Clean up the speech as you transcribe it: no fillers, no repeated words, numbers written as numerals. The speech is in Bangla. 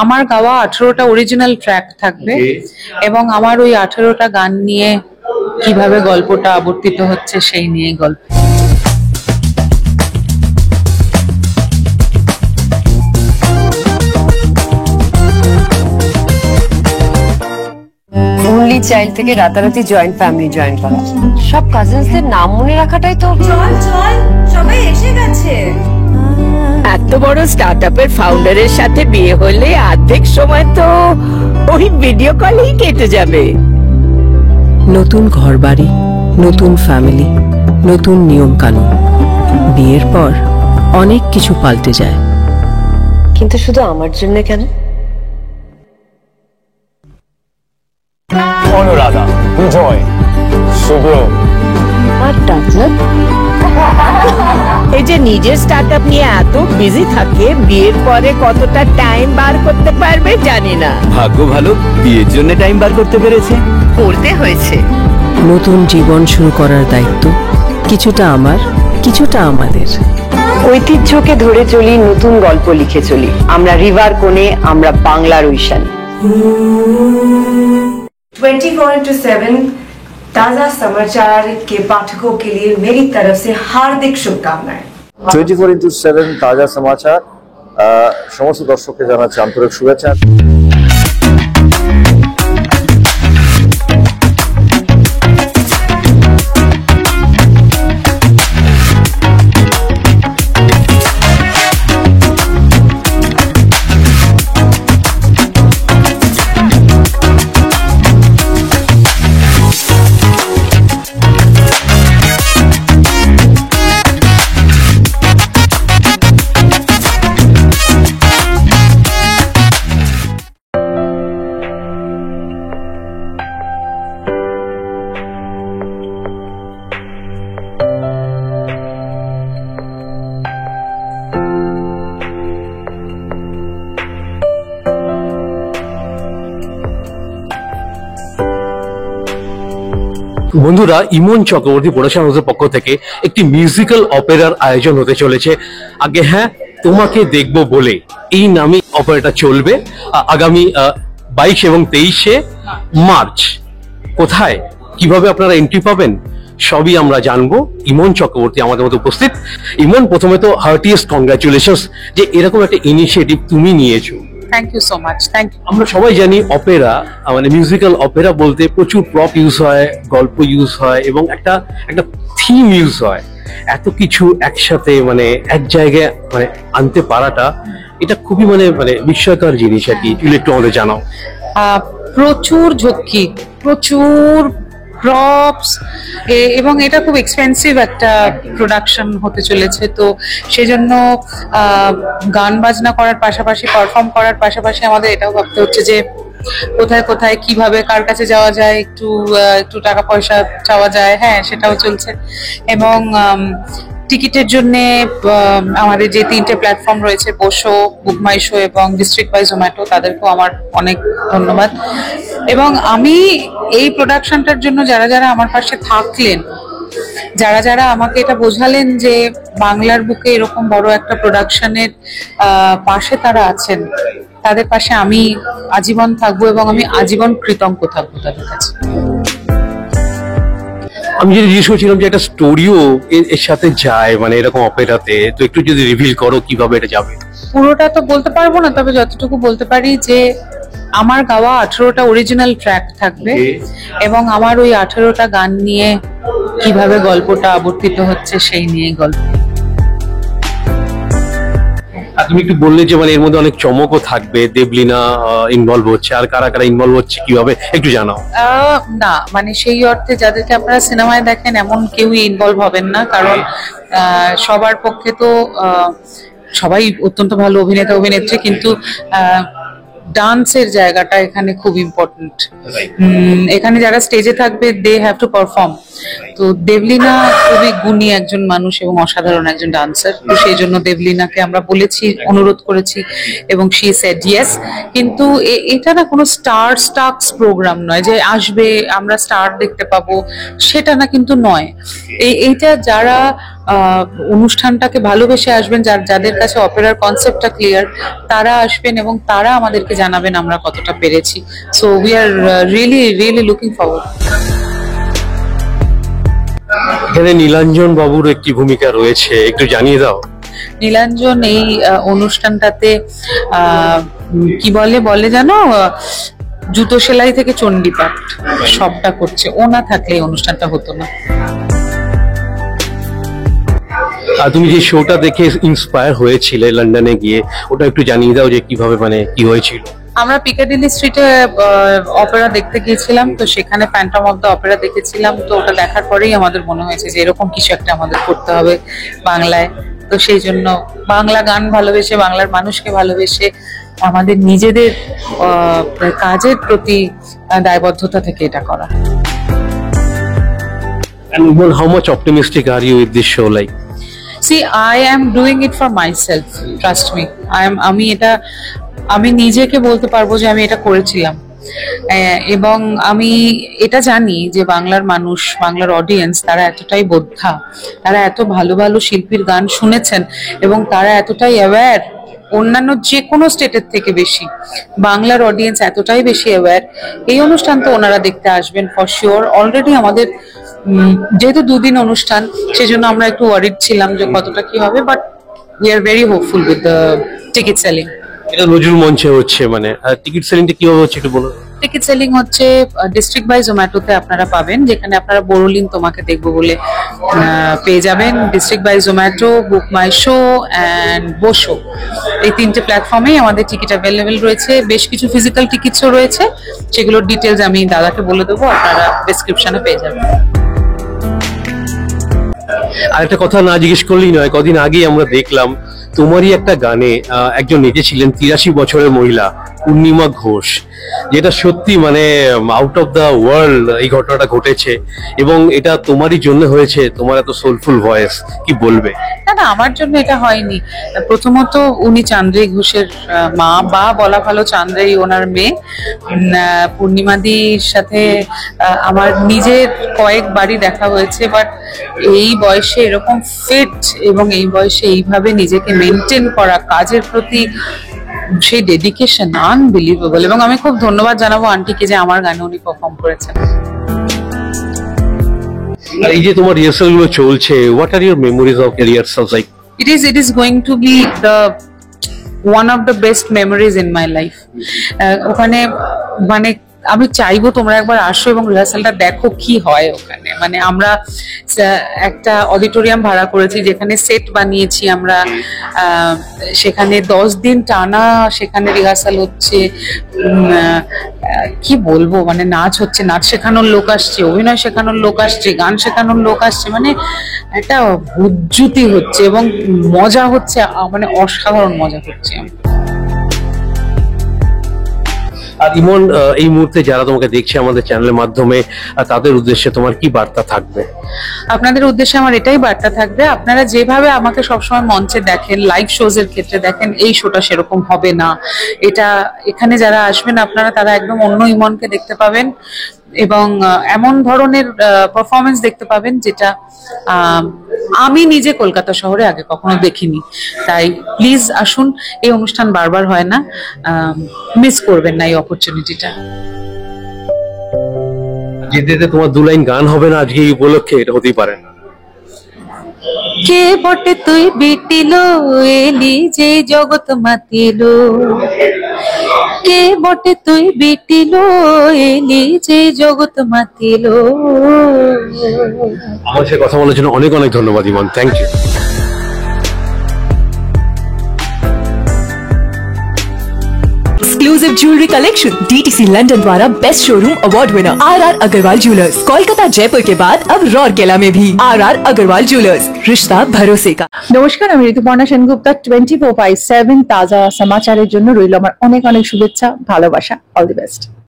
আমার গাওয়া 18টা অরিজিনাল ট্র্যাক থাকবে এবং আমার ওই 18টা গান নিয়ে কিভাবে গল্পটা আবর্তিত হচ্ছে সেই নিয়ে গল্প। অনলি চাইল্ড থেকে রাতারাতি জয়েন্ট ফ্যামিলি জয়েন করা, সব কাজিনসদের নাম মনে রাখাটাই তো। চল চল সবাই এসে গেছে। এত বড় স্টার্টআপের ফাউন্ডারের সাথে বিয়ে হলে অর্ধেক সময় তো ওই ভিডিও কলেই কেটে যাবে। নতুন ঘরবাড়ি, নতুন ফ্যামিলি, নতুন নিয়ম কানুন। বিয়ের পর অনেক কিছু পাল্টে যায়, কিন্তু শুধু আমার জন্য কেন? অনুরাধা, বিজয়, শুভ্র আর টাচন এই যে নিজের স্টার্টআপ নিয়ে এত বিজি থাকে, বিয়ের পরে কতটা টাইম বার করতে পারবে জানি না। ভাগ্য ভালো, বিয়ের জন্য টাইম বার করতে পেরেছে। করতে হয়েছে। নতুন জীবন শুরু করার দায়িত্ব কিছুটা আমার, কিছুটা আমাদের। ঐতিহ্যকে ধরে চলি, নতুন গল্প লিখে চলি। আমরা রিভার কোণে, আমরা বাংলার ঐশান। 24/7 ताजा समाचार के पाठकों के लिए मेरी तरफ से हार्दिक शुभकामनाएं। 24/7 ताजा समाचार समस्त दर्शकों জানাচ্ছি আন্তরিক শুভেচ্ছা। বন্ধুরা, ইমন চক্রবর্তী প্রোডাকশন হাউসের পক্ষ থেকে একটি মিউজিক্যাল অপেরার আয়োজন হতে চলেছে। আগে হ্যাঁ, তোমাকে দেখবো বলে এই নামে অপেরাটা চলবে আগামী 22 এবং 23শে মার্চ। কোথায়, কিভাবে আপনারা এন্ট্রি পাবেন সবই আমরা জানবো। ইমন চক্রবর্তী আমাদের মধ্যে উপস্থিত। ইমন, প্রথমে তো হার্টিয়েস্ট কংগ্রাচুলেশনস যে এরকম একটা ইনিশিয়েটিভ তুমি নিয়েছো। Thank you so much. Thank you. আমরা সবাই জানি অপেরা মানে মিউজিক্যাল অপেরা বলতে প্রচুর প্রপ ইউজ হয়, গল্প ইউজ হয় এবং একটা একটা থিম ইউজ হয়। এত কিছু একসাথে মানে এক জায়গায় মানে আনতে পারাটা এটা খুবই মানে মানে বিস্ময়কর জিনিস আর কি। একটু আমাদের জানাও। প্রচুর ঝক্কি, প্রচুর প্রপস এবং এটা খুব এক্সপেন্সিভ একটা প্রোডাকশন হতে চলেছে। তো সেজন্য গান বাজনা করার পাশাপাশি, পারফর্ম করার পাশাপাশি আমাদের এটাও ভাবতে হচ্ছে যে কোথায় কোথায় কিভাবে কার কাছে যাওয়া যায়, একটু টাকা পয়সা চাওয়া যায়। হ্যাঁ, সেটাও চলছে। এবং টিকিটের জন্য আমাদের যে 3টে প্ল্যাটফর্ম রয়েছে, বোশো, বুক মাই শো এবং ডিস্ট্রিক্ট বাই জোম্যাটো, তাদেরকেও আমার অনেক ধন্যবাদ। এবং আমি এই প্রোডাকশনটার জন্য যারা যারা আমার পাশে থাকলেন, যারা যারা আমাকে এটা বোঝালেন যে বাংলার বুকে এরকম বড় একটা প্রোডাকশনের পাশে তারা আছেন, তাদের পাশে আমি আজীবন থাকবো এবং আমি আজীবন কৃতজ্ঞ থাকবো তাদের কাছে। আমি যদি জিজ্ঞেস করছিলাম যে একটা স্টোরিও এর সাথে যায় মানে এরকম অপেরাতে, তো একটু যদি রিভিল করো কিভাবে এটা যাবে। পুরোটা তো বলতে পারবো না, তবে যতটুকু বলতে পারি যে আমার গাওয়া 18টা অরিজিনাল ট্র্যাক থাকবে এবং আমার ওই 18টা গান নিয়ে কিভাবে গল্পটা আবর্তিত হচ্ছে সেই নিয়ে গল্প। তুমি একটু বললে যে মানে এর মধ্যে অনেক চমকও থাকবে, দেবলীনা ইনভলভ হচ্ছে, আর কারা কারা ইনভলভ হচ্ছে কিভাবে একটু জানাও। না মানে সেই অর্থে যাদেরকে আপনারা সিনেমায় দেখেন এমন কেউই ইনভলভ হবেন না, কারণ সবার পক্ষে তো সবাই অত্যন্ত ভালো অভিনেতা অভিনেত্রী, কিন্তু ডান্সের জায়গাটা এখানে খুব ইম্পর্টেন্ট। এখানে যারা স্টেজে থাকবে দে হ্যাভ টু পারফর্ম। তো দেবলীনা খুবই গুণী একজন মানুষ এবং অসাধারণ একজন ডান্সার। তো সেই জন্য দেবলীনাকে আমরা বলেছি, অনুরোধ করেছি এবং শি সেড ইয়েস। কিন্তু এটা না কোনো স্টার স্টাকস প্রোগ্রাম নয় যে আসবে আমরা স্টার দেখতে পাবো, সেটা না কিন্তু নয়। এইটা যারা অনুষ্ঠানটাকে ভালোবেসে আসবেন, যাদের কাছে অপেরার কনসেপ্টটা ক্লিয়ার, তারা আসবেন এবং তারা আমাদেরকে জানাবেন আমরা কতটা পেরেছি। So we are really really looking forward. এখানে নীলাঞ্জন বাবুর একটি ভূমিকা রয়েছে, একটু জানিয়ে দাও। নীলাঞ্জন এই অনুষ্ঠানটাতে কি বলে জানো, জুতো সেলাই থেকে চণ্ডীপাঠ সবটা করছে। ও না থাকলে এই অনুষ্ঠানটা হতো না। আর তুমি যে শোটা দেখে ইন্সপায়ার হয়েছিলে লন্ডনে গিয়ে, ওটা একটু জানিয়ে দাও যে কিভাবে, মানে কি হয়েছিল। আমরা পিকাডিলি স্ট্রিটে অপেরা দেখতে গিয়েছিলাম, তো সেখানে ফ্যান্টম অফ দ্য অপেরা দেখেছিলাম। তো ওটা দেখার পরেই আমাদের মনে হয়েছে যে এরকম কিছু একটা আমাদের করতে হবে বাংলায়। তো সেই জন্য বাংলা গান ভালোবেসে, বাংলার মানুষকে ভালোবেসে, আমাদের নিজেদের কাজের প্রতি দায়বদ্ধতা থেকে এটা করা। And how much optimistic are you with this show? Like, See, I am doing it for myself. Trust me. আমি নিজেকে বলতে পারবো যে আমি এটা করেছিলাম, এবং আমি এটা জানি যে বাংলার মানুষ, বাংলার অডিয়েন্স, তারা এতটাই বোদ্ধা, তারা এত ভালো ভালো শিল্পীর গান শুনেছেন এবং তারা এতটাই অ্যাওয়্যার, অন্যান্য যে কোনো স্টেটের থেকে বেশি বাংলার অডিয়েন্স এতটাই বেশি অ্যাওয়্যার। এই অনুষ্ঠান তো ওনারা দেখতে আসবেন ফর শিওর। অলরেডি আমাদের যেহেতু 2 দিন অনুষ্ঠান, সেজন্য আমরা একটু ওয়ারিড ছিলাম যে কতটা কি হবে, but we are very hopeful with the ticket selling. এটা নজরুল মঞ্চে হচ্ছে, মানে টিকিট সেলিংটা কিভাবে হচ্ছে একটু বলো। টিকিট সেলিং হচ্ছে ডিস্ট্রিক্ট বাই জোম্যাটোতে আপনারা পাবেন, যেখানে আপনারা বড়লিন তোমাকে দেখবো বলে পেয়ে যাবেন। District by Zomato, Book My Show and বোশো, এই 3টে প্ল্যাটফর্মেই আমাদের টিকিট অ্যাভেলেবেল রয়েছে। বেশ কিছু ফিজিক্যাল টিকিটসও রয়েছে, সেগুলোর ডিটেলস আমি দাদাকে বলে দেবো, আপনারা ডেসক্রিপশনে পেয়ে যাবেন। আর একটা কথা না জিজ্ঞেস করলেই নয়, কদিন আগেই আমরা দেখলাম তোমারই একটা গানে একজন নেচেছিলেন 83 বছরের মহিলা পূর্ণিমা ঘোষ, যেটা সত্যি মানে আউট অফ দ্য ওয়ার্ল্ড এই ঘটনাটা ঘটেছে, এবং এটা তোমারই জন্য হয়েছে। তোমার এত সোলফুল ভয়েস, কি বলবে? না, আমার জন্য এটা হয়নি। প্রথমত উনি চান্দ্রেই ঘোষের মা, বা বলা ভালো চান্দ্রেই ওনার মেয়ে। পূর্ণিমাদির সাথে আমার নিজের কয়েকবারই দেখা হয়েছে, বাট এই বয়সে এরকম ফিট এবং এই বয়সে এইভাবে নিজেকে মেনটেন করা, কাজের প্রতি সেই ডেডিকেশন আনবিলিভেবল। এবং আমি খুব ধন্যবাদ জানাবো আন্টিকে যে আমার গানে উনি পারফর্ম করেছেন। আর এই যে তোমার রিহার্সাল গুলো চলছে, what are your memories of rehearsals? Like it is going to be the one of the best memories in my life. ওখানে মানে আমি চাইবো তোমরা একবার আসো এবং রিহার্সালটা দেখো কি হয় ওখানে। মানে আমরা একটা অডিটোরিয়াম ভাড়া করেছি, যেখানে সেট বানিয়েছি আমরা। সেখানে 10 দিন টানা সেখানে রিহার্সাল হচ্ছে। কি বলবো, মানে নাচ হচ্ছে, নাচ শেখানোর লোক আসছে, অভিনয় শেখানোর লোক আসছে, গান শেখানোর লোক আসছে, মানে একটা উজ্জুতি হচ্ছে এবং মজা হচ্ছে, মানে অসাধারণ মজা হচ্ছে। আর ইমন, এই মুহূর্তে যারা তোমাকে দেখছে আমাদের চ্যানেলের মাধ্যমে, তাদের উদ্দেশ্যে তোমার কি বার্তা থাকবে? আপনাদের উদ্দেশ্যে আমার এটাই বার্তা থাকবে, আপনারা যেভাবে আমাকে সবসময় মঞ্চে দেখেন, লাইভ শোজ এর ক্ষেত্রে দেখেন, এই শোটা সেরকম হবে না। এখানে যারা আসবেন আপনারা, তারা একদম অন্য ইমনকে দেখতে পাবেন এবং এমন ধরনের পারফরমেন্স দেখতে পাবেন যেটা আমি নিজে কলকাতা শহরে আগে কখনো দেখিনি। তাই প্লিজ আসুন, এই অনুষ্ঠান বারবার হয় না, মিস করবেন না এই অপরচুনিটিটা। যেতে তোমার 2 লাইন গান হবে না আজকে এই উপলক্ষে, এটা হতেই পারে না। কে বটে তুই বিটিলো, এলি যে জগৎ মাতিলো। কে বটে তুই বিটিলো, এলি যে জগৎ মাতিলো। আমার সাথে কথা বলার জন্য অনেক অনেক ধন্যবাদ Emon, thank you. Exclusive jewelry collection DTC London द्वारा best showroom award winner RR Agarwal jewellers, Kolkata Jaipur के बाद अब रौरकेला में भी RR अग्रवाल ज्वेलर्स, रिश्ता भरोसे का। নমস্কার, আমি ঋতুপর্ণা সেনগুপ্তা। 24/7 তাজা সমাচারের জন্য রইল আমার অনেক অনেক শুভেচ্ছা, ভালোবাসা। All the best.